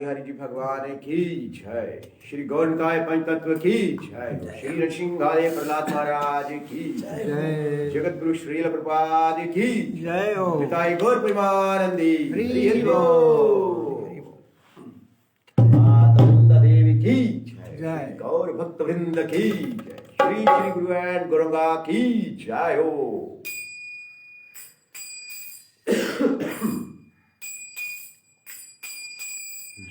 हरि जी भगवान की जय। श्री गौरताय पंचतत्व की जय। श्री नरसिंहाय प्रहलाद महाराज की जय। जगत गुरु श्रील प्रपाद की जय हो। पिताई गौर प्रेमानंदी हरि माता देवी की जय। जय। गौर भक्त वृंद की जय। श्री श्री गुरु एंड गौरंगा की जय हो।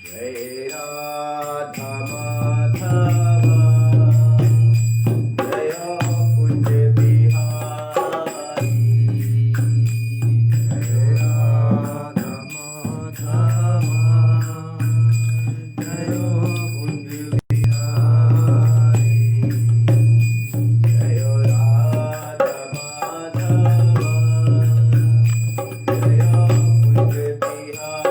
जय राधा माधव जय कुंज बिहारी। जय राधा माधव जय कुंज बिहारी। जय राधा माधव जय कुंज बिहारी।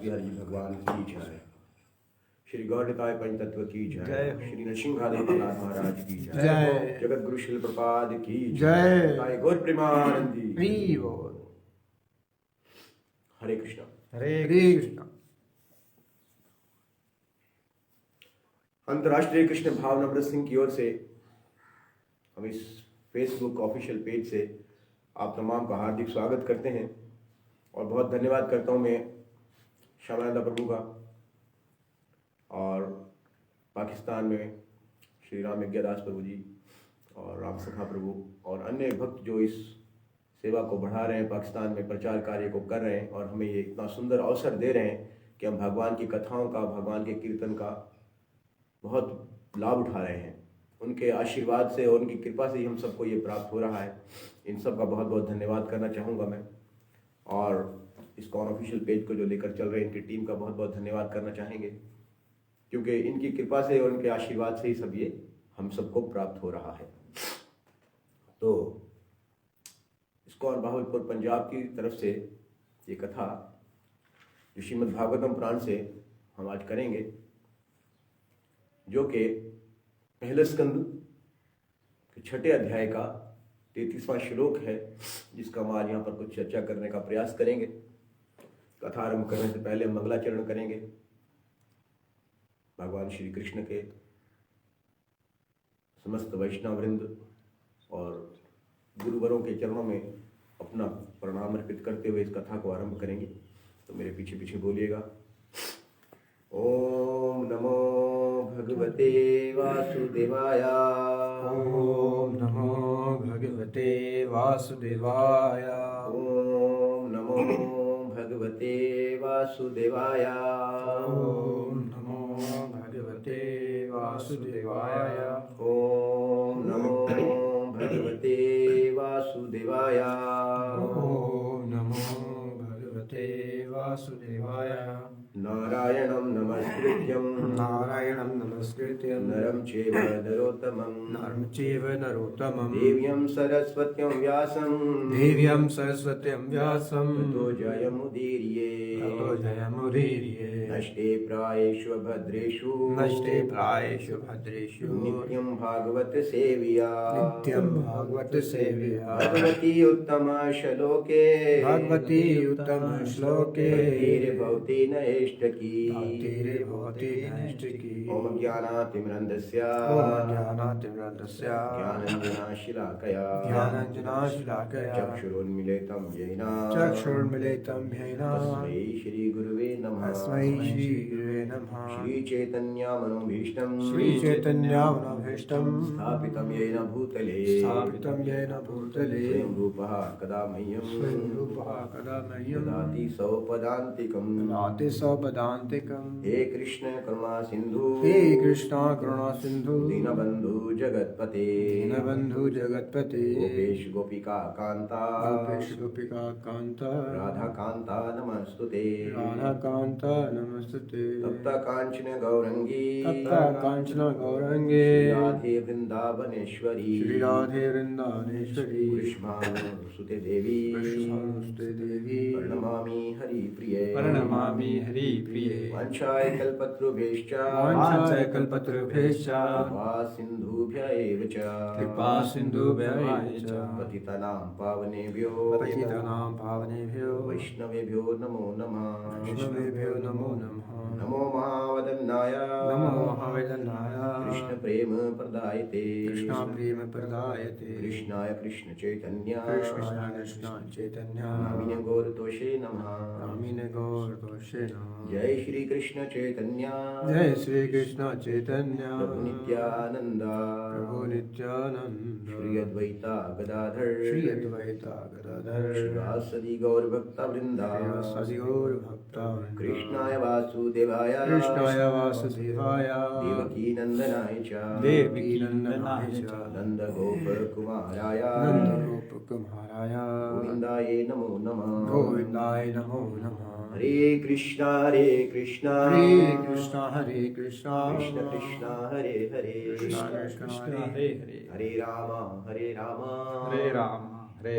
बिहारी जी भगवान की जय। श्री गौरताय पंचतत्व की जय। श्री नरसिंहादेव प्रहलाद महाराज की जय। जगत गुरु शिल प्रपाद की जय। गौर प्रेमानंदी। हरे कृष्णा। हरे कृष्णा। अंतर्राष्ट्रीय कृष्ण भाव नम्रत सिंह की ओर से हम इस फेसबुक ऑफिशियल पेज से आप तमाम का हार्दिक स्वागत करते हैं और बहुत धन्यवाद करता हूं मैं श्यामानंदा प्रभु का और पाकिस्तान में श्री राम यज्ञदास प्रभु जी और राम सखा प्रभु और अन्य भक्त जो इस सेवा को बढ़ा रहे हैं, पाकिस्तान में प्रचार कार्य को कर रहे हैं और हमें ये इतना सुंदर अवसर दे रहे हैं कि हम भगवान की कथाओं का, भगवान के कीर्तन का बहुत लाभ उठा रहे हैं। उनके आशीर्वाद से और उनकी कृपा से ही हम सबको ये प्राप्त हो रहा है। इन सब का बहुत बहुत धन्यवाद करना चाहूँगा मैं और इस कॉन ऑफिशियल पेज को जो लेकर चल रहे हैं इनकी टीम का बहुत बहुत धन्यवाद करना चाहेंगे, क्योंकि इनकी कृपा से और उनके आशीर्वाद से ही सब ये हम सबको प्राप्त हो रहा है। तो इस्कॉन भावलपुर पंजाब की तरफ से ये कथा जो श्रीमद् भागवतम पुराण से हम आज करेंगे, जो कि पहले स्कंद के 6ठे अध्याय का 33वां श्लोक है, जिसका हम आज यहाँ पर कुछ चर्चा करने का प्रयास करेंगे। कथा आरंभ करने से पहले हम मंगलाचरण करेंगे। भगवान श्री कृष्ण के समस्त वैष्णव वृंद और गुरुवरों के चरणों में अपना प्रणाम अर्पित करते हुए इस कथा को आरंभ करेंगे। तो मेरे पीछे पीछे बोलिएगा। ओम नमो भगवते वासुदेवाय। ओम नमो भगवते वासुदेवाय। ओम नमो भगवते वासुदेवाय। ओम नमो भगवते वासुदेवाय। ओम नमो भगवते वासुदेवाय। ओम नमो भगवते वासुदेवाय। नारायणं नमस्कृत्यं नरं चैव नरोत्तमं देव्यं सरस्वत्यं व्यासं ततो जयमुदीरये नष्टे प्रायेषु भद्रेषु नित्यं भागवत सेव्या भगवती उत्तम श्लोके भवती नैष्टकी ओम ज्ञानातिमिरन्धस्य ज्ञानाञ्जनाशलाकया चक्षुरुन्मीलितं येन तस्मै श्री गुरुवे नमः। श्री चैतन्यमनोभीष्टं स्थापितं येन भूतले स्वयं रूपः कदा मह्यं ददाति सौपदान्तिकम्। हे कृष्ण करुणा सिंधु दीनबंधु जगतपते गोपेश गोपिका कांता राधा कांता नमस्तुते तप्त कांचन गौरंगी राधे वृंदावनेश्वरी कृष्णानुसुते देवी प्रणमामि हरि प्रिये वंशाय कल्पतरुभ्यश्च कृपा सिन्धुभ्यैव च पतितानां पावनेभ्यो वैष्णवेभ्यो नमो नमः। नमो महावदन्नाय कृष्ण प्रेम प्रदायते कृष्णाय कृष्ण चैतन्य नामिने गौरतोषे नमः। जय श्री कृष्ण चैतन्य प्रभु नित्यानंद श्री अद्वैता गदाधर श्रीवासदि गौर भक्त वृंदा कृष्णाय वासुदेवाय देवकी नंदनाय च नंद गोप कुमाराय गोविंदाय नमो नमः। हरे कृष्णा हरे कृष्णा हरे कृष्णा कृष्ण कृष्ण हरे हरे हरे राम हरे राम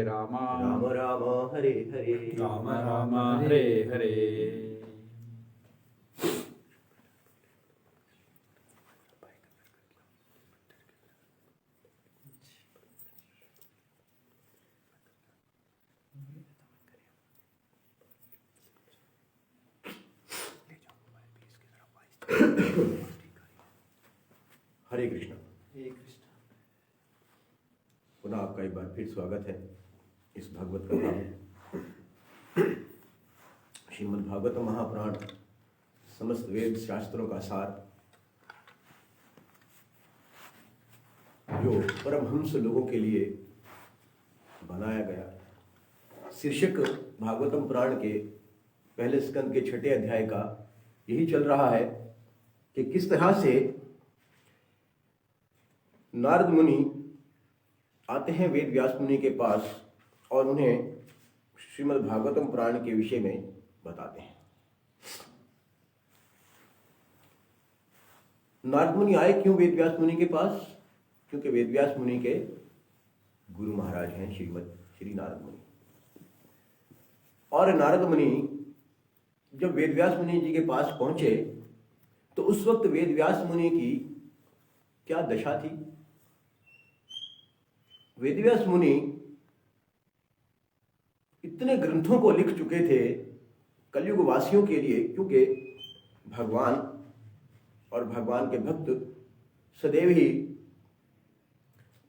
राम राम हरे हरे राम राम हरे हरे। हरे कृष्णा। हे कृष्ण। पुनः आपका एक बार फिर स्वागत है इस भागवत कथा में। श्रीमद् भागवत महापुराण समस्त वेद शास्त्रों का सार, जो परमहंस लोगों के लिए बनाया गया। शीर्षक भागवतम पुराण के पहले स्कंद के 6ठे अध्याय का यही चल रहा है कि किस तरह से नारद मुनि आते हैं वेद व्यास मुनि के पास और उन्हें श्रीमद् भागवतम पुराण के विषय में बताते हैं। नारद मुनि आए क्यों वेद व्यास मुनि के पास? क्योंकि वेद व्यास मुनि के गुरु महाराज हैं श्री नारद मुनि। और नारद मुनि जब वेद व्यास मुनि जी के पास पहुंचे तो उस वक्त वेद व्यास मुनि की क्या दशा थी? वेद व्यास मुनि इतने ग्रंथों को लिख चुके थे कलयुग वासियों के लिए, क्योंकि भगवान और भगवान के भक्त सदैव ही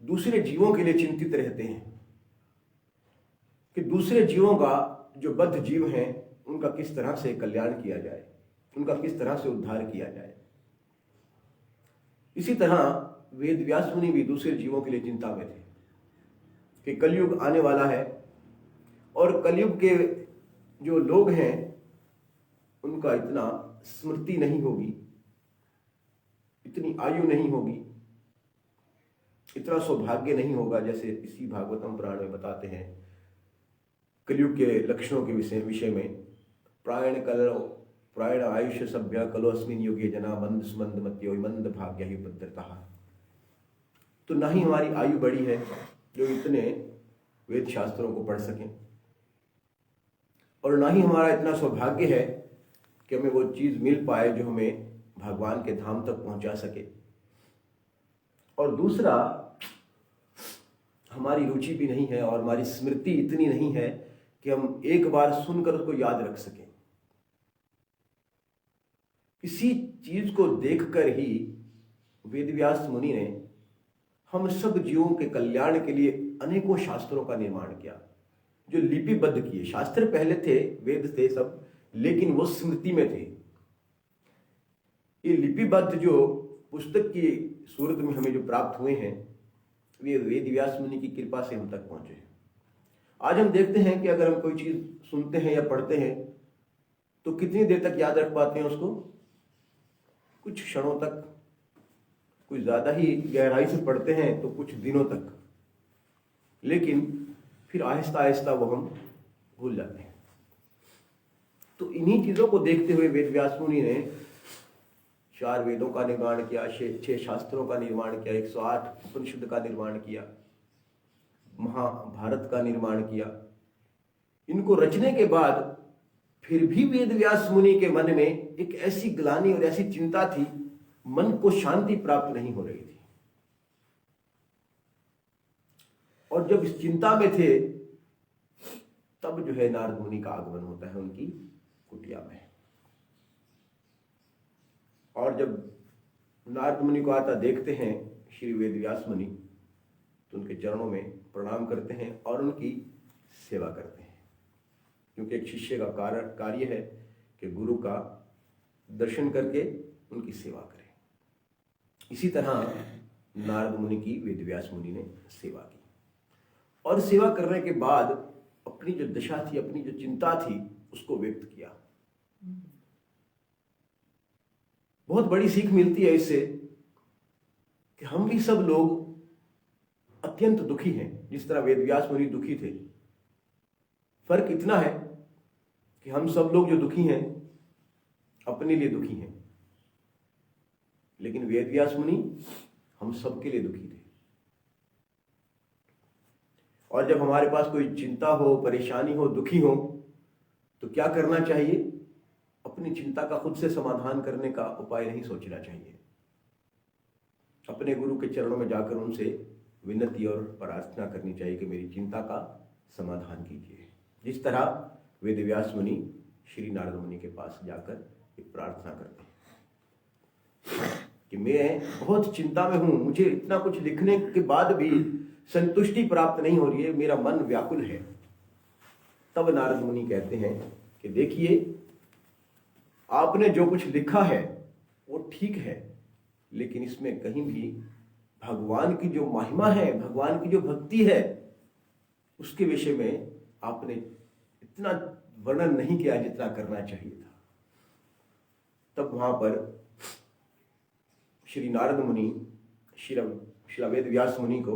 दूसरे जीवों के लिए चिंतित रहते हैं कि दूसरे जीवों का, जो बद्ध जीव हैं, उनका किस तरह से कल्याण किया जाए, उनका किस तरह से उद्धार किया जाए। इसी तरह वेद व्यास मुनि भी दूसरे जीवों के लिए चिंता में थे कि कलयुग आने वाला है और कलयुग के जो लोग हैं उनका इतना स्मृति नहीं होगी, इतनी आयु नहीं होगी, इतना सौभाग्य नहीं होगा, जैसे इसी भागवतम पुराण में बताते हैं कलयुग के लक्षणों के विषय में। प्रायण आयुष्य सभ्य कलो अस्मिन युगे जना मंद सुमंद मत्यो मंद भाग्य ही उपद्रता। तो ना ही हमारी आयु बड़ी है जो इतने वेद शास्त्रों को पढ़ सकें, और ना ही हमारा इतना सौभाग्य है कि हमें वो चीज मिल पाए जो हमें भगवान के धाम तक पहुंचा सके। और दूसरा, हमारी रुचि भी नहीं है और हमारी स्मृति इतनी नहीं है कि हम एक बार सुनकर उसको याद रख सकें। इसी चीज को देखकर ही वेदव्यास मुनि ने हम सब जीवों के कल्याण के लिए अनेकों शास्त्रों का निर्माण किया, जो लिपिबद्ध किए। शास्त्र पहले थे, वेद थे सब, लेकिन वो स्मृति में थे। ये लिपिबद्ध जो पुस्तक की सूरत में हमें जो प्राप्त हुए हैं, वे वेद व्यास मुनि की कृपा से हम तक पहुंचे। आज हम देखते हैं कि अगर हम कोई चीज सुनते हैं या पढ़ते हैं तो कितनी देर तक याद रख पाते हैं उसको? कुछ क्षणों तक। कुछ ज्यादा ही गहराई से पढ़ते हैं तो कुछ दिनों तक, लेकिन फिर आहिस्ता आहिस्ता वो हम भूल जाते हैं। तो इन्हीं चीजों को देखते हुए वेद व्यास मुनि ने 4 वेदों का निर्माण किया, 6 शास्त्रों का निर्माण किया, 108 उपनिषद का निर्माण किया, महाभारत का निर्माण किया। इनको रचने के बाद फिर भी वेद व्यास मुनि के मन में एक ऐसी ग्लानि और ऐसी चिंता थी, मन को शांति प्राप्त नहीं हो रही थी। और जब इस चिंता में थे तब जो है नारद मुनि का आगमन होता है उनकी कुटिया में। और जब नारद मुनि को आता देखते हैं श्री वेद व्यास मुनि, तो उनके चरणों में प्रणाम करते हैं और उनकी सेवा करते हैं, क्योंकि एक शिष्य का कार्य है कि गुरु का दर्शन करके उनकी सेवा करें। इसी तरह नारद मुनि की वेद व्यास मुनि ने सेवा की, और सेवा करने के बाद अपनी जो दशा थी, अपनी जो चिंता थी, उसको व्यक्त किया। बहुत बड़ी सीख मिलती है इससे कि हम भी सब लोग अत्यंत दुखी हैं, जिस तरह वेद व्यास मुनि दुखी थे। फर्क इतना है कि हम सब लोग जो दुखी हैं अपने लिए दुखी हैं, लेकिन वेद व्यास मुनि हम सबके लिए दुखी थे। और जब हमारे पास कोई चिंता हो, परेशानी हो, दुखी हो, तो क्या करना चाहिए? अपनी चिंता का खुद से समाधान करने का उपाय नहीं सोचना चाहिए। अपने गुरु के चरणों में जाकर उनसे विनती और प्रार्थना करनी चाहिए कि मेरी चिंता का समाधान कीजिए। जिस तरह वेद व्यास मुनि श्री नारद मुनि के पास जाकर एक प्रार्थना करते हैं। कि मैं बहुत चिंता में हूं, मुझे इतना कुछ लिखने के बाद भी संतुष्टि प्राप्त नहीं हो रही है, मेरा मन व्याकुल है। तब नारद मुनि कहते हैं कि देखिए, आपने जो कुछ लिखा है वो ठीक है, लेकिन इसमें कहीं भी भगवान की जो महिमा है, भगवान की जो भक्ति है, उसके विषय में आपने इतना वर्णन नहीं किया जितना करना चाहिए था। तब वहां पर श्री नारद मुनि श्री वेद व्यास मुनि को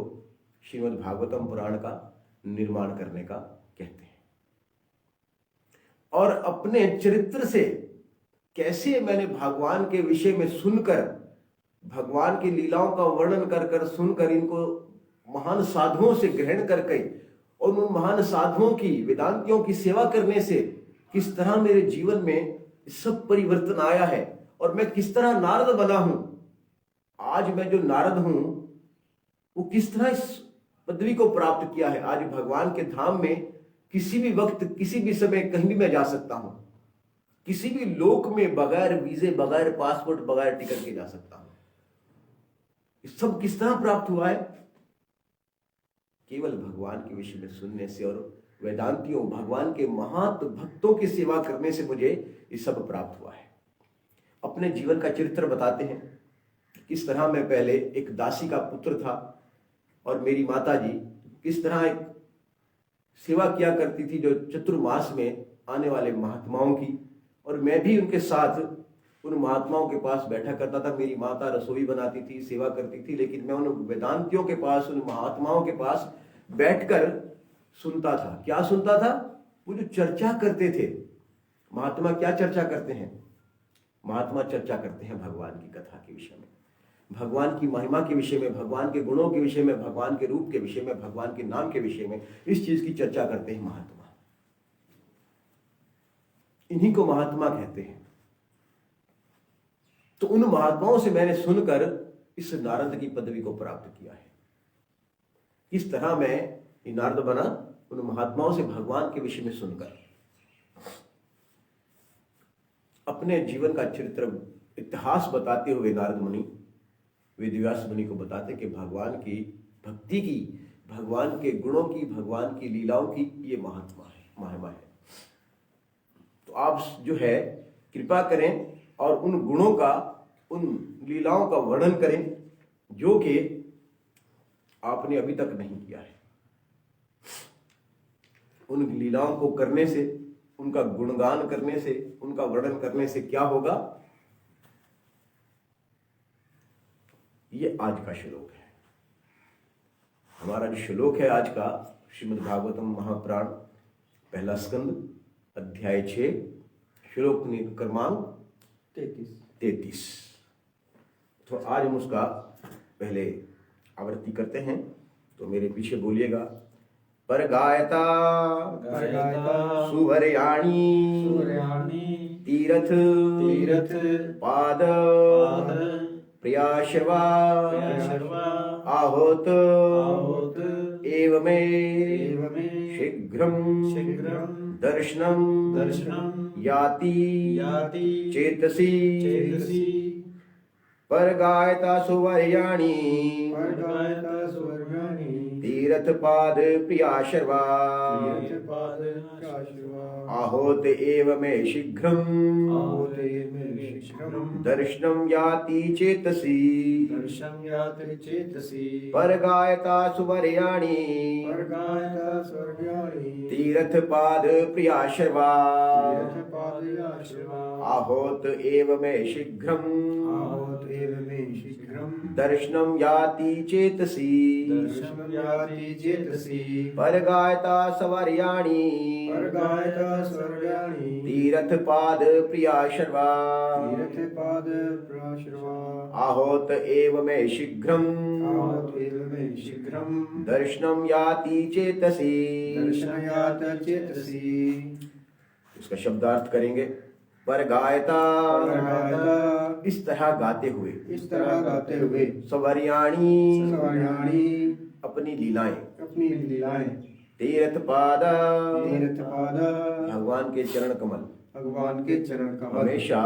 श्रीमद् भागवतम पुराण का निर्माण करने का कहते हैं, और अपने चरित्र से कैसे मैंने भगवान के विषय में सुनकर, भगवान की लीलाओं का वर्णन कर कर सुनकर, इनको महान साधुओं से ग्रहण करके और उन महान साधुओं की, वेदांतियों की सेवा करने से किस तरह मेरे जीवन में सब परिवर्तन आया है, और मैं किस तरह नारद बना हूं। आज मैं जो नारद हूं वो किस तरह इस पदवी को प्राप्त किया है। आज भगवान के धाम में किसी भी वक्त, किसी भी समय, कहीं भी मैं जा सकता हूं, किसी भी लोक में बगैर वीजे, बगैर पासपोर्ट, बगैर टिकट के जा सकता हूं। ये सब किस तरह प्राप्त हुआ है? केवल भगवान के विषय में सुनने से और वेदांतियों, भगवान के महान भक्तों की सेवा करने से मुझे ये सब प्राप्त हुआ है। अपने जीवन का चरित्र बताते हैं, किस तरह मैं पहले एक दासी का पुत्र था और मेरी माता जी किस तरह एक सेवा किया करती थी जो चतुर्मास में आने वाले महात्माओं की, और मैं भी उनके साथ उन महात्माओं के पास बैठा करता था। मेरी माता रसोई बनाती थी, सेवा करती थी, लेकिन मैं उन वेदांतियों के पास, उन महात्माओं के पास बैठकर सुनता था। क्या सुनता था? वो जो चर्चा करते थे। महात्मा क्या चर्चा करते हैं? महात्मा चर्चा करते हैं भगवान की कथा के विषय में, भगवान की महिमा के विषय में, भगवान के गुणों के विषय में, भगवान के रूप के विषय में, भगवान के नाम के विषय में, इस चीज की चर्चा करते हैं महात्मा। इन्हीं को महात्मा कहते हैं। तो उन महात्माओं से मैंने सुनकर इस नारद की पदवी को प्राप्त किया है। किस तरह मैं नारद बना? उन महात्माओं से भगवान के विषय में सुनकर। अपने जीवन का चरित्र, इतिहास बताते हुए नारद मुनि वेदव्यास मुनि को बताते कि भगवान की भक्ति की, भगवान के गुणों की, भगवान की लीलाओं की ये महात्मा है, महिमा है। तो आप जो है कृपा करें और उन गुणों का, उन लीलाओं का वर्णन करें जो कि आपने अभी तक नहीं किया है। उन लीलाओं को करने से, उनका गुणगान करने से, उनका वर्णन करने से क्या होगा? ये आज का श्लोक है। हमारा जो श्लोक है आज का, श्रीमद् भागवतम महापुराण, पहला स्कंद, अध्याय 6, श्लोक क्रमांक 33। तो आज हम उसका पहले आवृत्ति करते हैं, तो मेरे पीछे बोलिएगा। पर गायता सुवर्याणी तीरथ पाद प्रियाशर्वा आहोत एवमे शीघ्रं दर्शनं याति चेतसी पर गायता सुवर्याणी तीरथ पाद प्रियाशर्वा आहोत एव मे शीघ्रं दर्शनं याति चेतसी पर गायता सुवर्याणी तीरथ पाद प्रियाशर्वा आहोत एव मे शीघ्रं दर्शनं याति चेतसी पर गायता सुवर्याणी तीरथ पाद प्रियाशर्वा आहोत एव मे शीघ्रं दर्शनं याति चेतसी। इसका शब्दार्थ करेंगे। पर गायता, इस तरह गाते हुए, सवर्याणी, अपनी लीलाएं, तीरथ पाद, भगवान के चरण कमल, हमेशा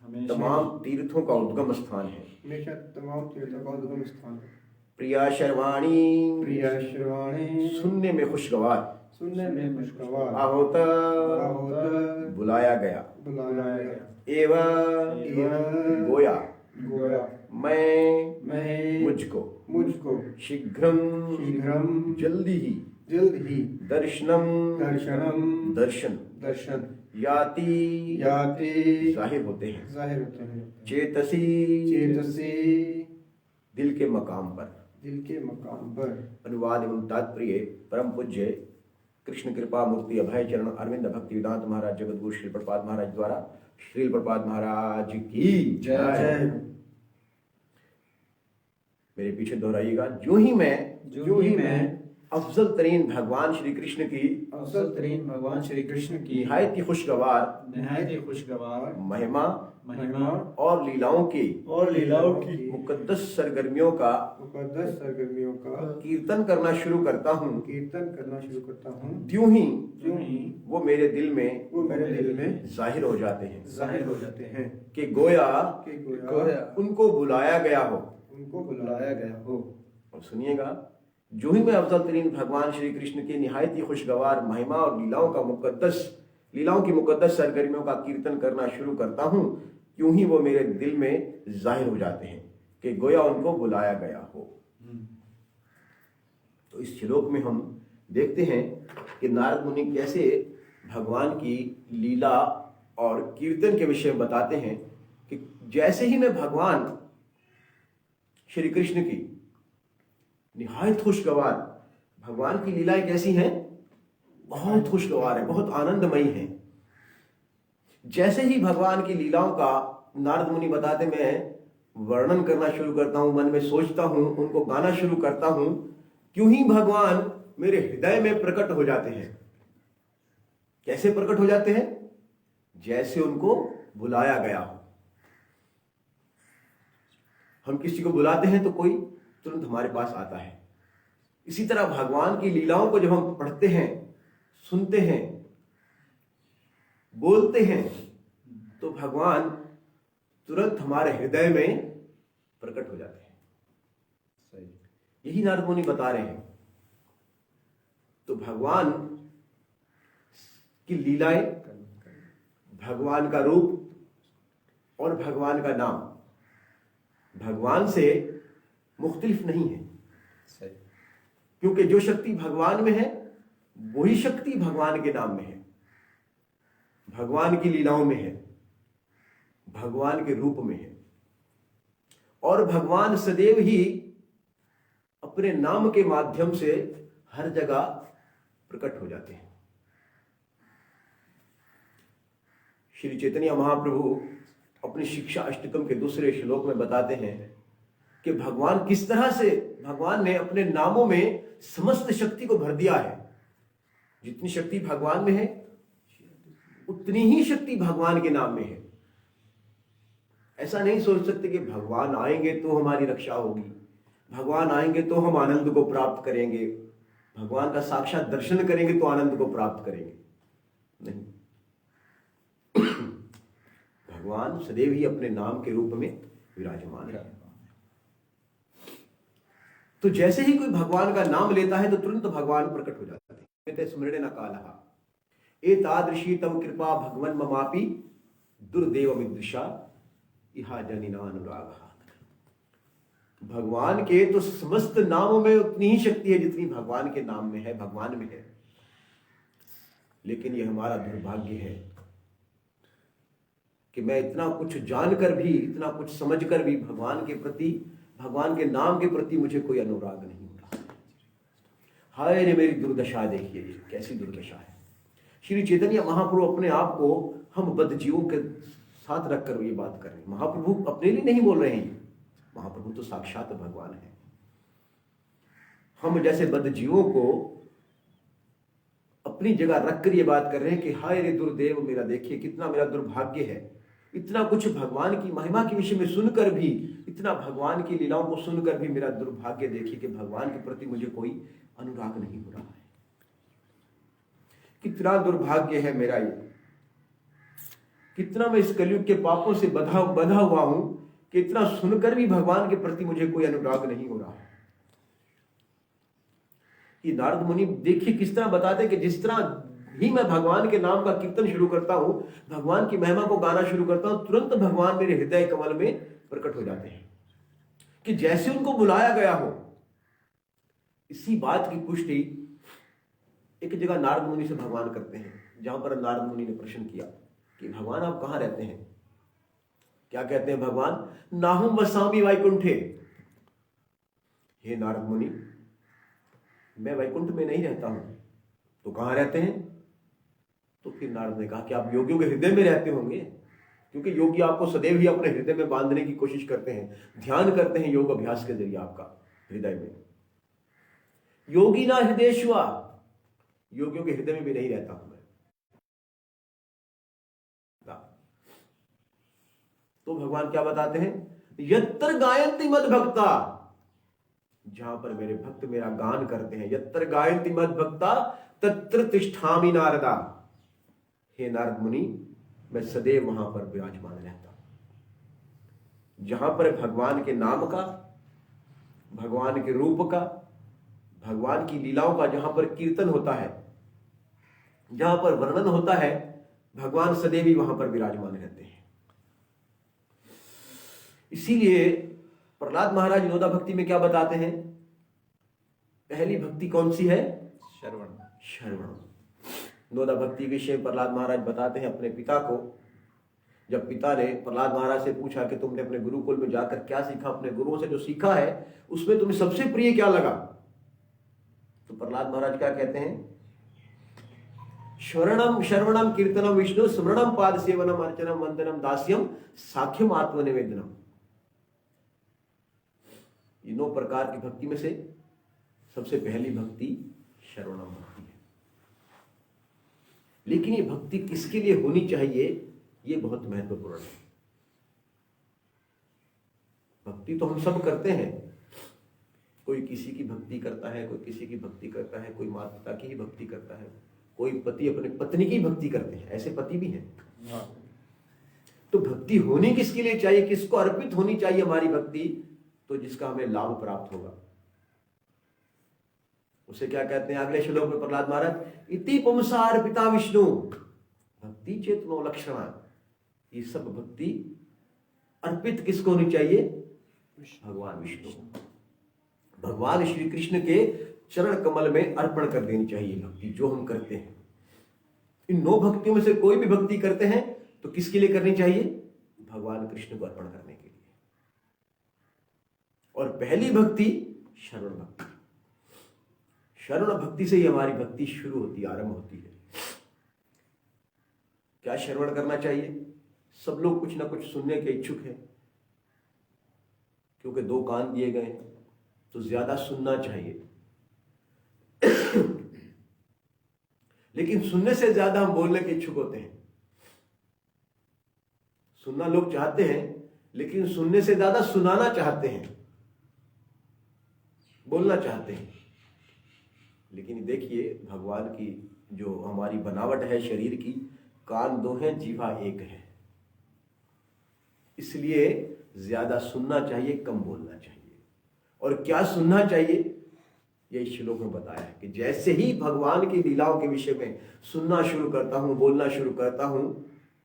तमाम तीर्थों का उद्गम स्थान है। हमेशा तमाम तीर्थों का उद्गम स्थान है। प्रिया शर्वाणी, प्रिया श्रवाणी, सुनने में खुशगवार, सुनने में खुशगवार, आहोत, आहोत, बुलाया गया, बुलाया गया, एवं गोया, गोया, मैं मुझको शीघ्रम, जल्दी ही, जल्द ही, दर्शनम, दर्शन, याति, जाहिर होते हैं, चेतसी, दिल के मकाम पर। अनुवाद एवं तात्पर्य परम पूज्य कृष्ण कृपा मूर्ति अभय चरण अरविंद भक्ति वेदांत महाराज जगतगुरु श्री प्रपाद महाराज द्वारा श्री प्रपाद महाराज की जय। मेरे पीछे दोहराइएगा। जो ही मैं अफजल तरीन भगवान श्री कृष्ण की निहायत ही खुशगवार महिमा और लीलाओं की मुकद्दस सरगर्मियों का कीर्तन करना शुरू करता हूँ, त्यों ही वो मेरे दिल में जाहिर हो जाते हैं कि गोया उनको बुलाया गया हो। और सुनिएगा, जो ही मैं अफजल तरीन भगवान श्री कृष्ण के निहायत ही खुशगवार महिमा और लीलाओं की मुकद्दस सरगर्मियों का कीर्तन करना शुरू करता हूँ, क्यों ही वो मेरे दिल में जाहिर हो जाते हैं कि गोया उनको बुलाया गया हो। तो इस श्लोक में हम देखते हैं कि नारद मुनि कैसे भगवान की लीला और कीर्तन के विषय में बताते हैं कि जैसे ही मैं भगवान श्री कृष्ण की निहायत खुशगवार, भगवान की लीलाएं कैसी हैं? बहुत खुशगवार है, बहुत आनंदमयी हैं। जैसे ही भगवान की लीलाओं का नारद मुनि बताते मैं वर्णन करना शुरू करता हूं, मन में सोचता हूं, उनको गाना शुरू करता हूं, क्यों ही भगवान मेरे हृदय में प्रकट हो जाते हैं। कैसे प्रकट हो जाते हैं? जैसे उनको बुलाया गया हो। हम किसी को बुलाते हैं तो कोई तुरंत हमारे पास आता है। इसी तरह भगवान की लीलाओं को जब हम पढ़ते हैं, सुनते हैं, बोलते हैं, तो भगवान तुरंत हमारे हृदय में प्रकट हो जाते हैं। सही, यही नारद मुनि बता रहे हैं। तो भगवान की लीलाएं, भगवान का रूप और भगवान का नाम भगवान से मुख्तलिफ नहीं है। सही, क्योंकि जो शक्ति भगवान में है वही शक्ति भगवान के नाम में है, भगवान की लीलाओं में है, भगवान के रूप में है। और भगवान सदैव ही अपने नाम के माध्यम से हर जगह प्रकट हो जाते हैं। श्री चैतन्य महाप्रभु अपनी शिक्षा अष्टकम के दूसरे श्लोक में बताते हैं कि भगवान किस तरह से भगवान ने अपने नामों में समस्त शक्ति को भर दिया है। जितनी शक्ति भगवान में है उतनी ही शक्ति भगवान के नाम में है। ऐसा नहीं सोच सकते कि भगवान आएंगे तो हमारी रक्षा होगी, भगवान आएंगे तो हम आनंद को प्राप्त करेंगे, भगवान का साक्षात दर्शन करेंगे तो आनंद को प्राप्त करेंगे। नहीं, भगवान सदैव ही अपने नाम के रूप में विराजमान है। तो जैसे ही कोई भगवान का नाम लेता है तो तुरंत भगवान प्रकट हो जाते हैं। स्मरण न कालहा एतादृशी तव कृपा भगवन ममापि दुर्देव विदृशा इहा जनिना अनुरागहा। भगवान के तो समस्त नामों में उतनी ही शक्ति है जितनी भगवान के नाम में है, भगवान में है। लेकिन यह हमारा दुर्भाग्य है कि मैं इतना कुछ जानकर भी, इतना कुछ समझकर भी भगवान के प्रति, भगवान के नाम के प्रति मुझे कोई अनुराग नहीं हो रहा। हाय रे मेरी दुर्दशा, देखिए कैसी दुर्दशा है। श्री चैतन्य महाप्रभु अपने आप को हम बद्धजीवों के साथ रखकर ये बात कर रहे हैं। महाप्रभु अपने लिए नहीं बोल रहे हैं, महाप्रभु तो साक्षात भगवान है। हम जैसे बद्धजीवों को अपनी जगह रखकर ये बात कर रहे हैं कि हाय रे दुर्देव मेरा, देखिए कितना मेरा दुर्भाग्य है। इतना कुछ भगवान की महिमा के विषय में सुनकर भी, इतना भगवान की लीलाओं को सुनकर भी मेरा दुर्भाग्य देखिए कि भगवान के प्रति मुझे कोई अनुराग नहीं हो रहा है। कितना दुर्भाग्य है मेरा ये। कितना मैं इस कलयुग के पापों से बंधा हुआ हूं कि इतना सुनकर भी भगवान के प्रति मुझे कोई अनुराग नहीं हो रहा। कि नारद मुनि देखिए किस तरह बताते हैं कि जिस तरह ही मैं भगवान के नाम का कीर्तन शुरू करता हूं, भगवान की महिमा को गाना शुरू करता हूं, तुरंत भगवान मेरे हृदय कमल में प्रकट हो जाते हैं कि जैसे उनको बुलाया गया हो। इसी बात की पुष्टि एक जगह नारद मुनि से भगवान करते हैं, जहां पर नारद मुनि ने प्रश्न किया कि भगवान आप कहां रहते हैं। क्या कहते हैं भगवान, नाहुम वसामि वैकुंठे। हे नारद मुनि, मैं वैकुंठ में नहीं रहता हूं, तो कहां रहते हैं। तो फिर नारद ने कहा कि आप योगियों के हृदय में रहते होंगे, क्योंकि योगी आपको सदैव ही अपने हृदय में बांधने की कोशिश करते हैं, ध्यान करते हैं योग अभ्यास के जरिए आपका हृदय में। योगी ना हृदयेश्वा, योगियों के हृदय में भी नहीं रहता हूं मैं। तो भगवान क्या बताते हैं, यत्र गायन्ति मद भक्ता, जहां पर मेरे भक्त मेरा गान करते हैं, यत्र गायन्ति मद भक्ता तत्र तिष्ठामि नारदा। हे नारद मुनि, मैं सदैव वहां पर विराजमान रहता हूं। जहां पर भगवान के नाम का, भगवान के रूप का, भगवान की लीलाओं का जहां पर कीर्तन होता है, जहां पर वर्णन होता है, भगवान सदैव ही वहां पर विराजमान रहते हैं। इसीलिए प्रहलाद महाराज नोदा भक्ति में क्या बताते हैं, पहली भक्ति कौन सी है, श्रवण। नोदा भक्ति विषय प्रहलाद महाराज बताते हैं अपने पिता को। जब पिता ने प्रहलाद महाराज से पूछा कि तुमने अपने गुरुकुल में जाकर क्या सीखा, अपने गुरुओं से जो सीखा है उसमें तुम्हें सबसे प्रिय क्या लगा। तो प्रहलाद महाराज क्या कहते हैं, श्रवणम कीर्तनम विष्णु स्मरणम पाद सेवनम अर्चनम वंदनम दास्यम साख्यम आत्मनिवेदनम। इन 9 प्रकार की भक्ति में से सबसे पहली भक्ति श्रवणम भक्ति है। लेकिन ये भक्ति किसके लिए होनी चाहिए, ये बहुत महत्वपूर्ण है। भक्ति तो हम सब करते हैं, कोई किसी की भक्ति करता है, कोई किसी की भक्ति करता है, कोई माता पिता की ही भक्ति करता है, कोई पति अपने पत्नी की भक्ति करते हैं, ऐसे पति भी हैं। तो भक्ति होनी किसके लिए चाहिए, किसको अर्पित होनी चाहिए हमारी भक्ति, तो जिसका हमें लाभ प्राप्त होगा। उसे क्या कहते हैं अगले श्लोक में प्रहलाद महाराज, इति पुंसार पिता विष्णु भक्ति चेतनो लक्षणा। ये सब भक्ति अर्पित किसको होनी चाहिए, भगवान विष्णु, भगवान श्री कृष्ण के चरण कमल में अर्पण कर देनी चाहिए भक्ति जो हम करते हैं। इन 9 भक्तियों में से कोई भी भक्ति करते हैं तो किसके लिए करनी चाहिए, भगवान कृष्ण को अर्पण करने के लिए। और पहली भक्ति शरण भक्ति। शरण भक्ति से ही हमारी भक्ति शुरू होती है, आरंभ होती है। क्या श्रवण करना चाहिए, सब लोग कुछ ना कुछ सुनने के इच्छुक हैं, क्योंकि 2 कान दिए गए हैं तो ज्यादा सुनना चाहिए। लेकिन सुनने से ज्यादा हम बोलने के इच्छुक होते हैं। सुनना लोग चाहते हैं, लेकिन सुनने से ज्यादा सुनाना चाहते हैं, बोलना चाहते हैं। लेकिन देखिए भगवान की जो हमारी बनावट है शरीर की, कान 2 हैं, जीवा 1 है। इसलिए ज्यादा सुनना चाहिए, कम बोलना चाहिए। और क्या सुनना चाहिए, ये श्लोक में बताया है कि जैसे ही भगवान की लीलाओं के विषय में सुनना शुरू करता हूं, बोलना शुरू करता हूं,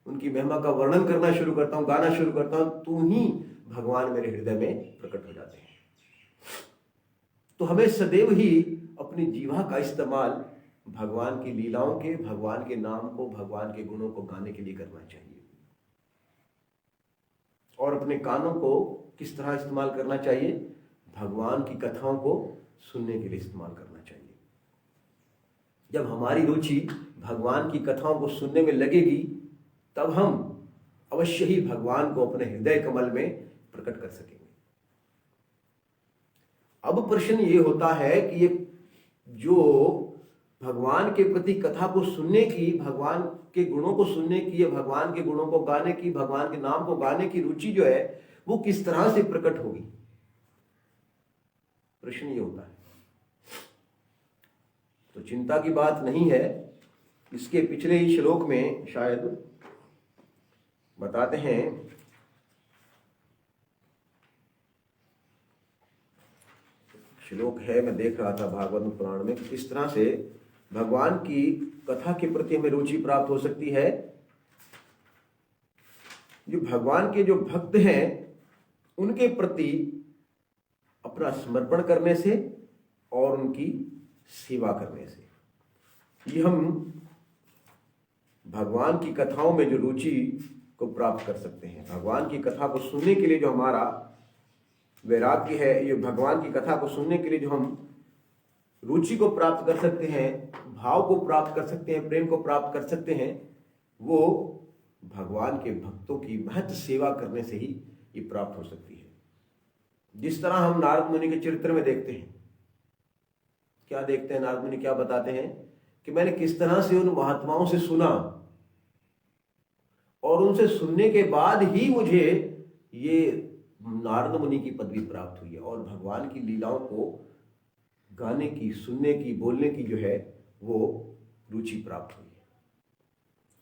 उनकी महिमा का वर्णन करना शुरू करता हूं, गाना शुरू करता हूं, तू ही भगवान मेरे हृदय में प्रकट हो जाते हैं। तो हमें सदैव ही अपनी जीवा का इस्तेमाल भगवान की लीलाओं के, भगवान के नाम को, भगवान के गुणों को गाने के लिए करना चाहिए। और अपने कानों को किस तरह इस्तेमाल करना चाहिए, भगवान की कथाओं को सुनने के लिए इस्तेमाल करना चाहिए। जब हमारी रुचि भगवान की कथाओं को सुनने में लगेगी, तब हम अवश्य ही भगवान को अपने हृदय कमल में प्रकट कर सकेंगे। अब प्रश्न ये होता है कि ये जो भगवान के प्रति कथा को सुनने की, भगवान के गुणों को सुनने की, भगवान के गुणों को गाने की, भगवान के नाम को गाने की रुचि जो है वो किस तरह से प्रकट होगी, प्रश्न ये होता है। तो चिंता की बात नहीं है। इसके पिछले ही श्लोक में शायद बताते हैं श्लोक है, मैं देख रहा था भागवत पुराण में, किस तरह से भगवान की कथा के प्रति हमें रुचि प्राप्त हो सकती है। जो भगवान के जो भक्त हैं उनके प्रति अपना समर्पण करने से और उनकी सेवा करने से ये हम भगवान की कथाओं में जो रुचि को प्राप्त कर सकते हैं। भगवान की कथा को सुनने के लिए जो हमारा वैराग्य है, ये भगवान की कथा को सुनने के लिए जो हम रुचि को प्राप्त कर सकते हैं, भाव को प्राप्त कर सकते हैं, प्रेम को प्राप्त कर सकते हैं, वो भगवान के भक्तों की महत सेवा करने से ही ये प्राप्त हो सकती है। जिस तरह हम नारद मुनि के चरित्र में देखते हैं, क्या देखते हैं, नारद मुनि क्या बताते हैं कि मैंने किस तरह से उन महात्माओं से सुना और उनसे सुनने के बाद ही मुझे ये नारद मुनि की पदवी प्राप्त हुई है। और भगवान की लीलाओं को गाने की, सुनने की, बोलने की जो है वो रुचि प्राप्त हुई है।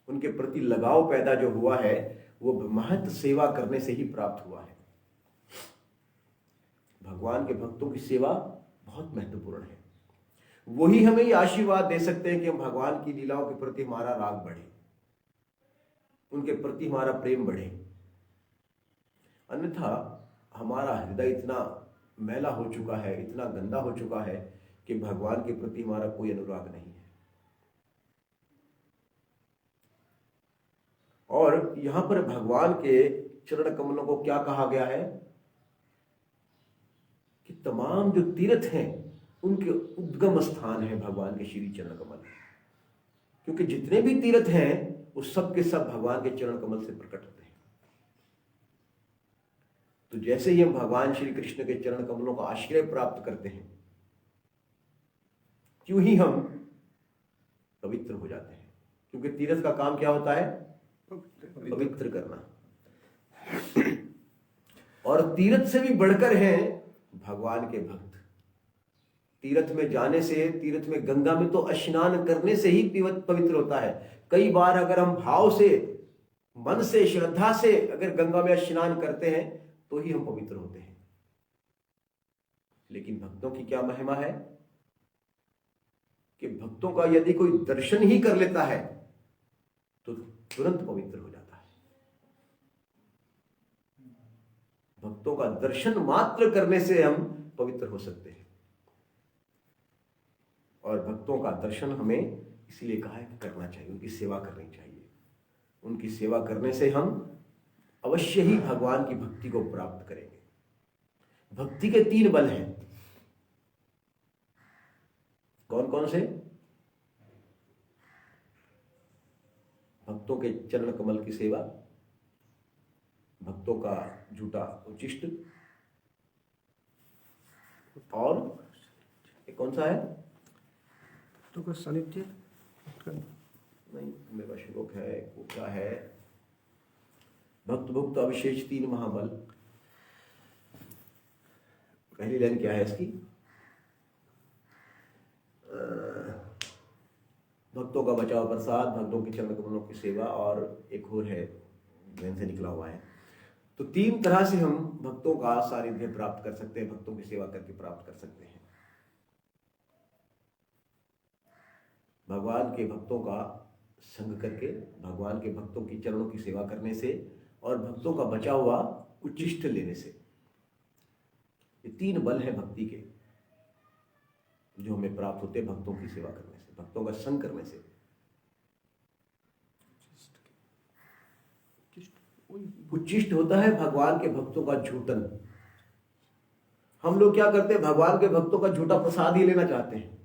उनके प्रति लगाव पैदा जो हुआ है वो महत सेवा करने से ही प्राप्त हुआ है। भगवान के भक्तों की सेवा बहुत महत्वपूर्ण है। वही हमें ये आशीर्वाद दे सकते हैं कि हम भगवान की लीलाओं के प्रति हमारा राग बढ़े, उनके प्रति हमारा प्रेम बढ़े। अन्यथा हमारा हृदय इतना मैला हो चुका है, इतना गंदा हो चुका है कि भगवान के प्रति हमारा कोई अनुराग नहीं है। और यहां पर भगवान के चरण कमलों को क्या कहा गया है कि तमाम जो तीर्थ हैं उनके उद्गम स्थान है भगवान के श्री चरण कमल। क्योंकि जितने भी तीर्थ हैं वो सब के सब भगवान के चरण कमल से प्रकट होते हैं। तो जैसे ही हम भगवान श्री कृष्ण के चरण कमलों का आश्रय प्राप्त करते हैं, क्यों ही हम पवित्र हो जाते हैं। क्योंकि तीर्थ का काम क्या होता है, पवित्र करना। और तीर्थ से भी बढ़कर हैं भगवान के भक्त। तीर्थ में जाने से, तीर्थ में गंगा में तो स्नान करने से ही पवित्र होता है। कई बार अगर हम भाव से, मन से, श्रद्धा से अगर गंगा में स्नान करते हैं तो ही हम पवित्र होते हैं। लेकिन भक्तों की क्या महिमा है कि भक्तों का यदि कोई दर्शन ही कर लेता है तो तुरंत पवित्र हो जाता है। भक्तों का दर्शन मात्र करने से हम पवित्र हो सकते हैं। और भक्तों का दर्शन हमें इसलिए कहा है कि करना चाहिए, उनकी सेवा करनी चाहिए। उनकी सेवा करने से हम अवश्य ही भगवान की भक्ति को प्राप्त करेंगे। भक्ति के 3 बल हैं। कौन कौन से? भक्तों के चरण कमल की सेवा, भक्तों का झूठा उचिष्ट, और ये कौन सा है? तो का सानिध्य नहीं, मेरा श्लोक है, वो क्या है? भक्त भुक्त अविशेष 3 महाबल। पहली लाइन क्या है इसकी? भक्तों का बचाव प्रसाद, भक्तों के चरण कमलों की सेवा, और एक और है, ध्यान से निकला हुआ है। तो 3 तरह से हम भक्तों का सानिध्य प्राप्त कर सकते हैं, भक्तों की सेवा करके प्राप्त कर सकते हैं। भगवान के भक्तों का संग करके, भगवान के भक्तों की चरणों की सेवा करने से, और भक्तों का बचा हुआ उच्चिष्ट लेने से। ये 3 बल हैं भक्ति के जो हमें प्राप्त होते हैं भक्तों की सेवा करने से, भक्तों का संग करने से। उच्चिष्ट होता है भगवान के भक्तों का झूठन। हम लोग क्या करते हैं, भगवान के भक्तों का झूठा प्रसाद ही लेना चाहते हैं।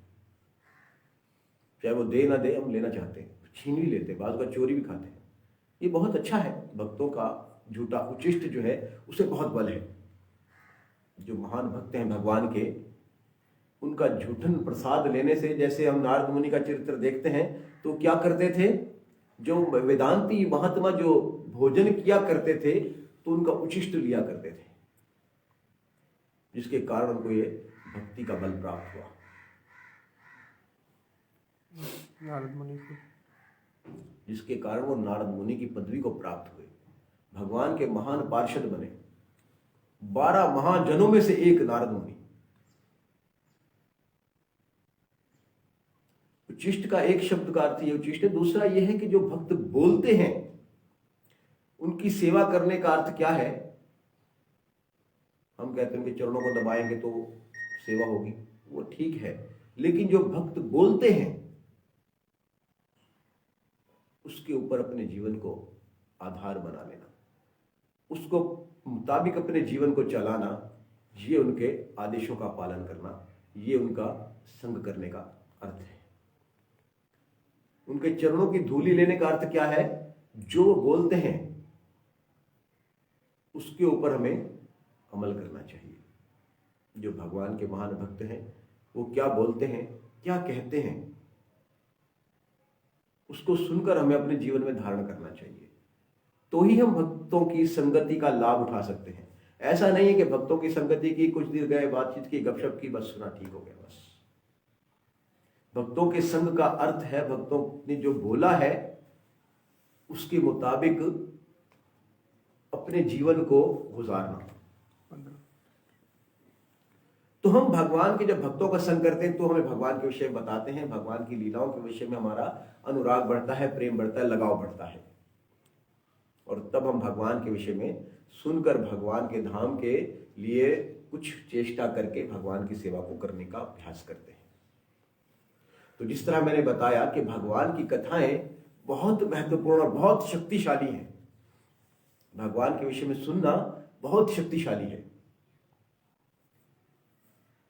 चाहे वो दे ना दे, हम लेना चाहते हैं, छीन भी लेते हैं, बाद का चोरी भी खाते हैं। ये बहुत अच्छा है। भक्तों का झूठा उचिष्ट जो है उसे बहुत बल है। जो महान भक्त हैं भगवान के, उनका झूठन प्रसाद लेने से, जैसे हम नारद मुनि का चरित्र देखते हैं तो क्या करते थे, जो वेदांती महात्मा जो भोजन किया करते थे तो उनका उचिष्ट लिया करते थे, जिसके कारण उनको ये भक्ति का बल प्राप्त हुआ। नारद मुनि को, जिसके कारण वो नारद मुनि की पदवी को प्राप्त हुए। भगवान के महान पार्षद बने, 12 महाजनों में से एक नारद मुनि। उच्चिष्ट का एक शब्द का अर्थ ये उच्चिष्ट है। दूसरा यह है कि जो भक्त बोलते हैं उनकी सेवा करने का अर्थ क्या है? हम कहते हैं कि चरणों को दबाएंगे तो सेवा होगी, वो ठीक है, लेकिन जो भक्त बोलते हैं उसके ऊपर अपने जीवन को आधार बना लेना, उसको मुताबिक अपने जीवन को चलाना, ये उनके आदेशों का पालन करना, ये उनका संग करने का अर्थ है। उनके चरणों की धूली लेने का अर्थ क्या है? जो वो बोलते हैं उसके ऊपर हमें अमल करना चाहिए। जो भगवान के महान भक्त हैं वो क्या बोलते हैं, क्या कहते हैं, उसको सुनकर हमें अपने जीवन में धारण करना चाहिए, तो ही हम भक्तों की संगति का लाभ उठा सकते हैं। ऐसा नहीं है कि भक्तों की संगति की, कुछ देर गए, बातचीत की, गपशप की, बस सुना, ठीक हो गया, बस। भक्तों के संग का अर्थ है भक्तों ने जो बोला है उसके मुताबिक अपने जीवन को गुजारना। तो हम भगवान के जब भक्तों का संग करते हैं तो हमें भगवान के विषय में बताते हैं, भगवान की लीलाओं के विषय में हमारा अनुराग बढ़ता है, प्रेम बढ़ता है, लगाव बढ़ता है, और तब हम भगवान के विषय में सुनकर भगवान के धाम के लिए कुछ चेष्टा करके भगवान की सेवा को करने का अभ्यास करते हैं। तो जिस तरह मैंने बताया कि भगवान की कथाएं बहुत महत्वपूर्ण और बहुत शक्तिशाली हैं, भगवान के विषय में सुनना बहुत शक्तिशाली है।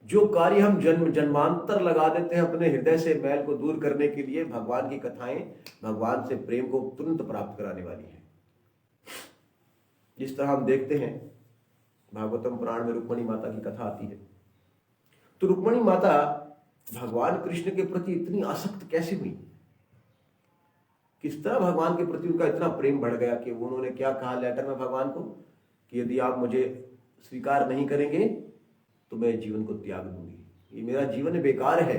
जो कार्य हम जन्म जन्मांतर लगा देते हैं अपने हृदय से मैल को दूर करने के लिए, भगवान की कथाएं भगवान से प्रेम को तुरंत प्राप्त कराने वाली है। जिस तरह हम देखते हैं भागवतम पुराण में रुक्मणी माता की कथा आती है, तो रुक्मणी माता भगवान कृष्ण के प्रति इतनी आसक्त कैसे हुई? किस तरह भगवान के प्रति उनका इतना प्रेम बढ़ गया कि उन्होंने क्या कहा लेटर में भगवान को कि यदि आप मुझे स्वीकार नहीं करेंगे तो मैं जीवन को त्याग दूंगी, ये मेरा जीवन बेकार है।